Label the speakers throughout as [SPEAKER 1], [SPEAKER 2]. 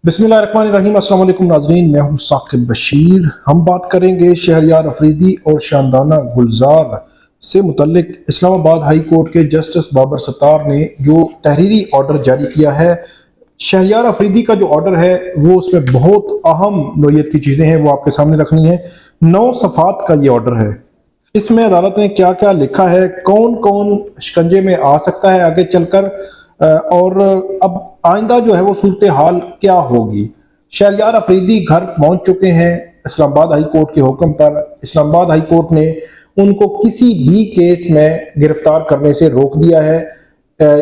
[SPEAKER 1] बिस्मिल्लाहिर्रहमानिर्रहीम। अस्सलाम वालेकुम नाज़रीन, मैं हूं साकिब बशीर। हम बात करेंगे शहरयार अफरीदी और शानदाना गुलजार से मुतल्लिक इस्लामाबाद हाई कोर्ट के जस्टिस बाबर सत्तार ने जो तहरीरी ऑर्डर जारी किया है। शहरयार अफरीदी का जो ऑर्डर है वो उसमें बहुत अहम नोयत की चीज़ें हैं, वो आपके सामने रखनी है। 9 सफ़ात का ये ऑर्डर है। इसमें अदालत ने क्या क्या लिखा है, कौन कौन शिकंजे में आ सकता है आगे चलकर, और अब आइंदा जो है वो सूरत हाल क्या होगी। शहरयार अफरीदी घर पहुंच चुके हैं इस्लामाबाद हाई कोर्ट के हुक्म पर। इस्लामाबाद हाई कोर्ट ने उनको किसी भी केस में गिरफ्तार करने से रोक दिया है।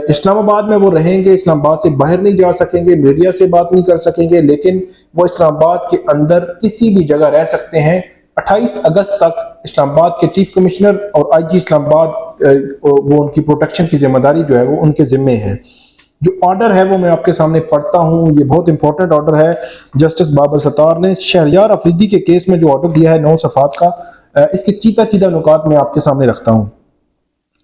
[SPEAKER 1] इस्लामाबाद में वो रहेंगे, इस्लामाबाद से बाहर नहीं जा सकेंगे, मीडिया से बात नहीं कर सकेंगे, लेकिन वो इस्लामाबाद के अंदर किसी भी जगह रह सकते हैं। 28 अगस्त तक इस्लामाबाद के चीफ कमिश्नर और आईजी इस्लामाबाद वो उनकी प्रोटेक्शन की जिम्मेदारी जो है वो उनके जिम्मे है। जो ऑर्डर है वो मैं आपके सामने पढ़ता हूं, ये बहुत इंपॉर्टेंट ऑर्डर है। जस्टिस बाबर सत्तार ने शहरयार अफरीदी के केस में जो ऑर्डर दिया है 9 सफ़ात का, इसके चीता चीता नुकात मैं आपके सामने रखता हूं।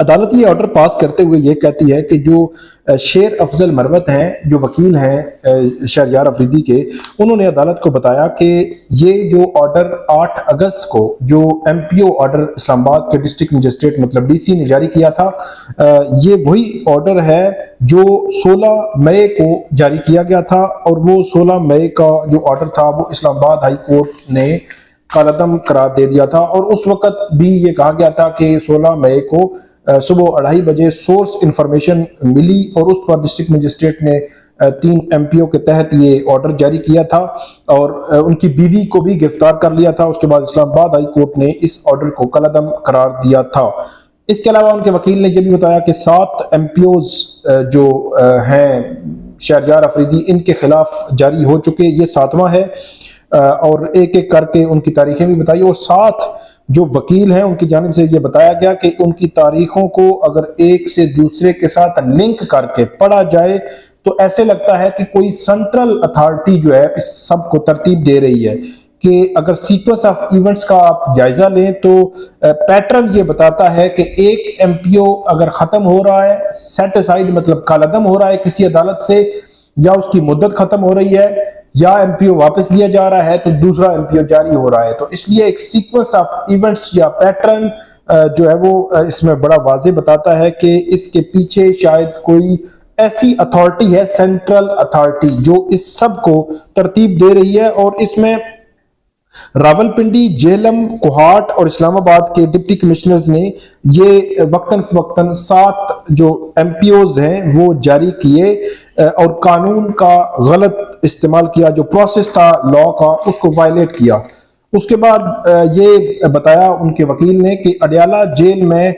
[SPEAKER 1] अदालत ये ऑर्डर पास करते हुए ये कहती है कि जो शेर अफजल मरवत हैं, जो वकील हैं शहरयार अफरीदी के, उन्होंने अदालत को बताया कि ये जो ऑर्डर 8 अगस्त को जो एमपीओ ऑर्डर इस्लामाबाद के डिस्ट्रिक्ट मजिस्ट्रेट मतलब डीसी ने जारी किया था, ये वही ऑर्डर है जो 16 मई को जारी किया गया था। और वो 16 मई का जो ऑर्डर था वो इस्लामाबाद हाई कोर्ट ने कालअदम करार दे दिया था। और उस वक्त भी ये कहा गया था कि 16 मई को सुबह 2:30 बजे सोर्स इंफॉर्मेशन मिली और उस पर डिस्ट्रिक्ट मजिस्ट्रेट ने 3 एमपीओ के तहत ये ऑर्डर जारी किया था और उनकी बीवी को भी गिरफ्तार कर लिया था। उसके बाद इस्लामाबाद हाई कोर्ट ने इस ऑर्डर को कलअदम करार दिया था। इसके अलावा उनके वकील ने यह भी बताया कि 7 एमपीओज जो हैं शहरयार अफरीदी, इनके खिलाफ जारी हो चुके, ये 7वां है। और एक एक करके उनकी तारीखें भी बताई और 7 जो वकील हैं उनकी जानिब से ये बताया गया कि उनकी तारीखों को अगर एक से दूसरे के साथ लिंक करके पढ़ा जाए तो ऐसे लगता है कि कोई सेंट्रल अथॉरिटी जो है इस सब को तरतीब दे रही है। कि अगर सीक्वेंस ऑफ इवेंट्स का आप जायजा लें तो पैटर्न ये बताता है कि एक एमपीओ अगर खत्म हो रहा है, सेट असाइड मतलब कालअदम हो रहा है किसी अदालत से, या उसकी मुद्दत खत्म हो रही है, या एमपीओ वापस लिया जा रहा है, तो दूसरा एमपीओ जारी हो रहा है। तो इसलिए एक सीक्वेंस ऑफ इवेंट्स या पैटर्न जो है वो इसमें बड़ा वाज़ेह बताता है कि इसके पीछे शायद कोई ऐसी अथॉरिटी है, सेंट्रल अथॉरिटी, जो इस सब को तरतीब दे रही है। और इसमें रावलपिंडी, जेहलम, कोहाट और इस्लामाबाद के डिप्टी कमिश्नर्स ने ये वक्तन फवक्तन 7 जो एमपीओज हैं वो जारी किए और कानून का गलत इस्तेमाल किया, जो प्रोसेस था लॉ का उसको वायलेट किया। उसके बाद ये बताया उनके वकील ने कि अडयाला जेल में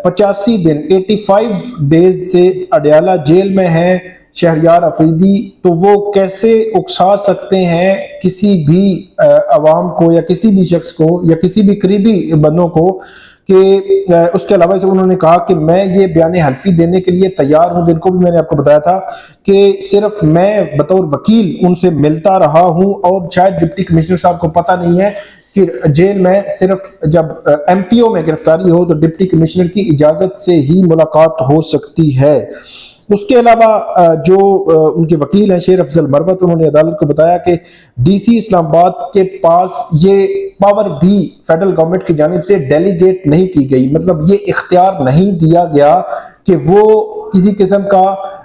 [SPEAKER 1] 85 दिन 85 डेज से अडयाला जेल में है शहरयार अफरीदी, तो वो कैसे उकसा सकते हैं किसी भी अवाम को या किसी भी शख्स को या किसी भी करीबी बंदों को। कि उसके अलावा से उन्होंने कहा कि मैं ये बयान हल्फी देने के लिए तैयार हूं, जिनको भी मैंने आपको बताया था कि सिर्फ मैं बतौर वकील उनसे मिलता रहा हूं। और शायद डिप्टी कमिश्नर साहब को पता नहीं है कि जेल में सिर्फ जब एमपीओ में गिरफ्तारी हो तो डिप्टी कमिश्नर की इजाजत से ही मुलाकात हो सकती है। उसके अलावा जो उनके वकील हैं शेर अफजल मरवत, उन्होंने अदालत को बताया कि डीसी इस्लामाबाद के पास ये पावर भी फेडरल गवर्नमेंट की जानिब से डेलीगेट नहीं की गई, मतलब ये इख्तियार नहीं दिया गया कि वो किसी किस्म का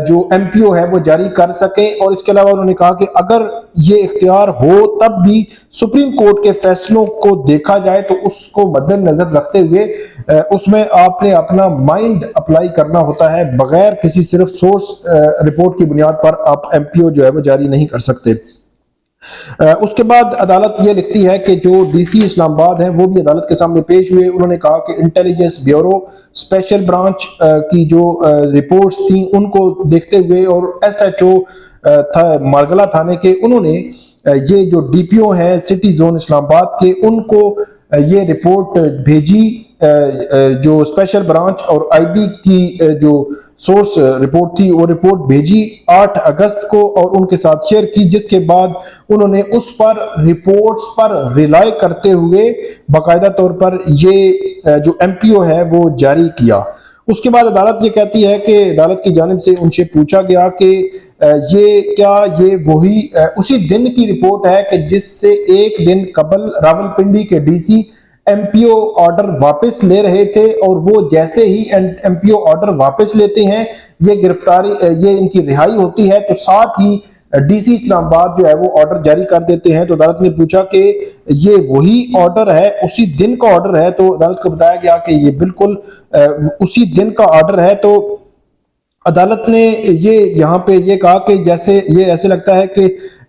[SPEAKER 1] जो एमपीओ है वो जारी कर सके। और इसके अलावा उन्होंने कहा कि अगर ये इख्तियार हो तब भी सुप्रीम कोर्ट के फैसलों को देखा जाए तो उसको मद्देनजर रखते हुए उसमें आपने अपना माइंड अप्लाई करना होता है, बगैर किसी सिर्फ सोर्स रिपोर्ट की बुनियाद पर आप एमपीओ जो है वो जारी नहीं कर सकते। उसके बाद अदालत ये लिखती है कि जो डीसी इस्लामाबाद हैं वो भी अदालत के सामने पेश हुए। उन्होंने कहा कि इंटेलिजेंस ब्यूरो स्पेशल ब्रांच की जो रिपोर्ट्स थी उनको देखते हुए और एसएचओ था मारगला थाने के, उन्होंने ये जो डीपीओ हैं सिटी जोन इस्लामाबाद के, उनको ये रिपोर्ट भेजी जो स्पेशल ब्रांच और आईबी की जो सोर्स रिपोर्ट थी वो रिपोर्ट भेजी 8 अगस्त को और उनके साथ शेयर की, जिसके बाद उन्होंने उस पर रिपोर्ट्स पर रिलाई करते हुए बाकायदा तौर पर ये जो एमपीओ है वो जारी किया। उसके बाद अदालत ये कहती है कि अदालत की जानिब से उनसे पूछा गया कि ये वही उसी दिन की रिपोर्ट है कि जिससे एक दिन कबल रावलपिंडी के डीसी एमपीओ ऑर्डर वापस ले रहे थे, और वो जैसे ही एमपीओ ऑर्डर वापस लेते हैं, ये गिरफ्तारी, ये इनकी रिहाई होती है, तो साथ ही डीसी इस्लामाबाद जो है वो ऑर्डर जारी कर देते हैं। तो अदालत ने पूछा कि ये वही ऑर्डर है, उसी दिन का ऑर्डर है? तो अदालत को बताया गया कि ये बिल्कुल उसी दिन का ऑर्डर है। तो अदालत ने ये यहाँ पे ये कहा कि जैसे ये ऐसे लगता है कि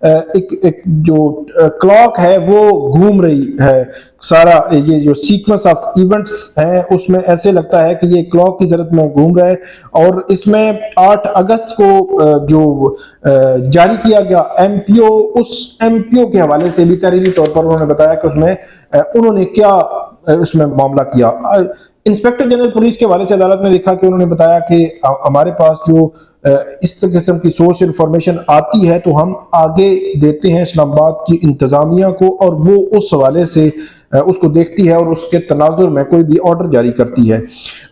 [SPEAKER 1] एक जो क्लॉक है वो घूम रही है, सारा ये जो सीक्वेंस ऑफ इवेंट्स है उसमें ऐसे लगता है कि ये क्लॉक की जरूरत में घूम रहा है। और इसमें 8 अगस्त को जो जारी किया गया एमपीओ, उस एमपीओ के हवाले से भी तहरीरी तौर पर उन्होंने बताया कि उसमें उन्होंने क्या उसमें मामला किया। इंस्पेक्टर जनरल पुलिस के हवाले से अदालत ने लिखा कि उन्होंने बताया कि हमारे पास जो इस किस्म की सोर्स इंफॉर्मेशन आती है तो हम आगे देते हैं इस्लामाबाद की इंतजामिया को, और वो उस हवाले से उसको देखती है और उसके तनाजुर में कोई भी ऑर्डर जारी करती है।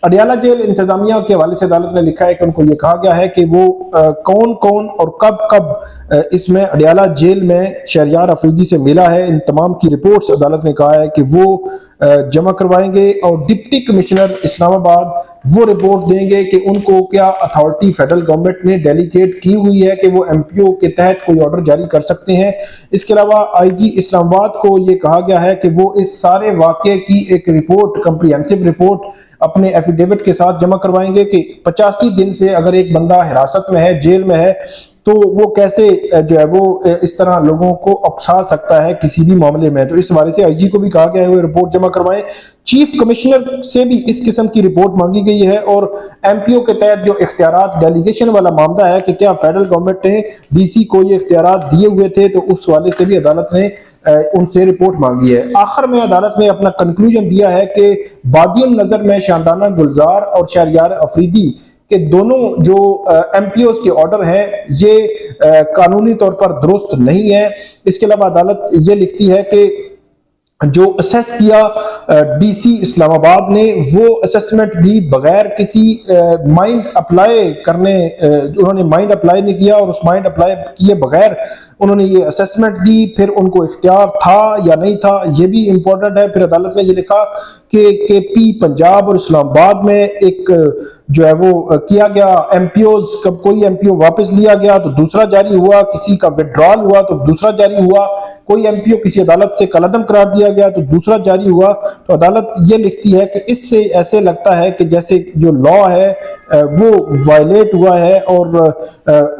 [SPEAKER 1] अडियाला जेल इंतजामिया के हवाले से अदालत ने लिखा है कि उनको ये कहा गया है कि वो कौन कौन और कब कब इसमें अडियाला जेल में शहरयार अफरीदी से मिला है, इन तमाम की रिपोर्ट्स अदालत ने कहा है कि वो जमा करवाएंगे, और डिप्टी कमिश्नर इस्लामाबाद वो रिपोर्ट देंगे कि उनको क्या अथॉरिटी फेडरल गवर्नमेंट ने डेलीगेट की हुई है कि वो एमपीओ के तहत कोई ऑर्डर जारी कर सकते हैं। इसके अलावा आईजी इस्लामाबाद को ये कहा गया है कि वो इस सारे वाकये की एक रिपोर्ट, कंप्रिहेंसिव रिपोर्ट अपने एफिडेविट के साथ जमा करवाएंगे कि 85 दिन से अगर एक बंदा हिरासत में है, जेल में है, तो वो कैसे जो है वो इस तरह लोगों को उकसा सकता है किसी भी मामले में। तो इस हवाले से आईजी को भी कहा गया है वो रिपोर्ट जमा करवाएं। चीफ कमिश्नर से भी इस किस्म की रिपोर्ट मांगी गई है, और एमपीओ के तहत जो इख्तियारात डेलीगेशन वाला मामला है कि क्या फेडरल गवर्नमेंट ने डीसी को ये इख्तियारात दिए हुए थे, तो उस हवाले से भी अदालत ने उनसे रिपोर्ट मांगी है। आखिर में अदालत ने अपना कंक्लूजन दिया है कि बादियुन नजर में शानदाना गुलजार और शहरयार अफरीदी कि दोनों जो एमपीओ के ऑर्डर हैं ये कानूनी तौर पर दुरुस्त नहीं है। इसके अलावा अदालत ये लिखती है कि जो असेस किया डीसी इस्लामाबाद ने, वो असेसमेंट भी बगैर किसी माइंड अप्लाई करने, उन्होंने माइंड अप्लाई नहीं किया, और उस माइंड अप्लाई किए बगैर उन्होंने ये असेसमेंट दी। फिर उनको इख्तियार था या नहीं था, ये भी इंपॉर्टेंट है। फिर अदालत ने ये लिखा कि केपी पंजाब और इस्लामाबाद में एक जो है वो किया गया एमपीओज, कब कोई एमपीओ वापस लिया गया तो दूसरा जारी हुआ, किसी का विड्रॉल हुआ तो दूसरा जारी हुआ, कोई एमपीओ किसी अदालत से कलअदम करार दिया गया तो दूसरा जारी हुआ। तो अदालत ये लिखती है कि इससे ऐसे लगता है कि जैसे जो लॉ है वो वायलेट हुआ है, और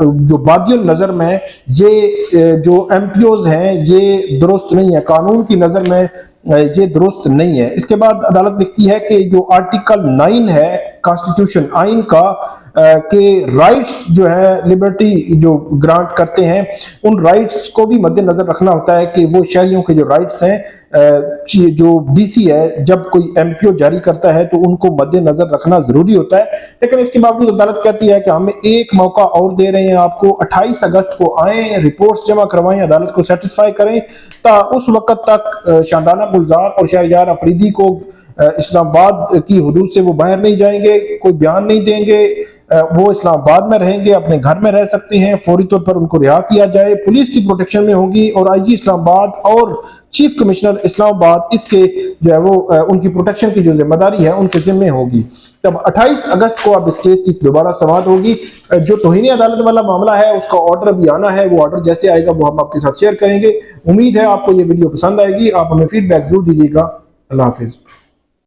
[SPEAKER 1] जो बादियुन नजर में ये जो एमपीओज हैं ये दुरुस्त नहीं है, कानून की नजर में ये दुरुस्त नहीं है। इसके बाद अदालत लिखती है कि जो आर्टिकल 9 है कॉन्स्टिट्यूशन आइन का के राइट्स जो है लिबर्टी जो ग्रांट करते हैं, उन राइट्स को भी मद्देनजर रखना होता है कि वो शहरियों के जो राइट्स हैं, जो डीसी है जब कोई एमपीओ जारी करता है तो उनको मद्देनजर रखना जरूरी होता है। लेकिन इसके बावजूद अदालत कहती है कि हम एक मौका और दे रहे हैं आपको, 28 अगस्त को आए, रिपोर्ट्स जमा करवाएं, अदालत को सेटिस्फाई करें, उस वक्त तक शानदाना गुलजार और शहरयार अफरीदी को इस्लामाबाद की हुदूद से वो बाहर नहीं जाएंगे, कोई बयान नहीं देंगे, वो इस्लामाबाद में रहेंगे, अपने घर में रह सकते हैं, फौरी तौर पर उनको रिहा किया जाए, पुलिस की प्रोटेक्शन में होगी, और आईजी इस्लामाबाद और चीफ कमिश्नर इस्लामाबाद इसके जो है वो उनकी प्रोटेक्शन की जो जिम्मेदारी है उनके जिम्मे होगी। तब 28 अगस्त को अब इस केस की दोबारा समाअत होगी। जो तौहीन अदालत वाला मामला है उसका ऑर्डर भी आना है, वो ऑर्डर जैसे आएगा वो हम आपके साथ शेयर करेंगे। उम्मीद है आपको ये वीडियो पसंद आएगी, आप हमें फीडबैक जरूर दीजिएगा। अल्लाह हाफिज।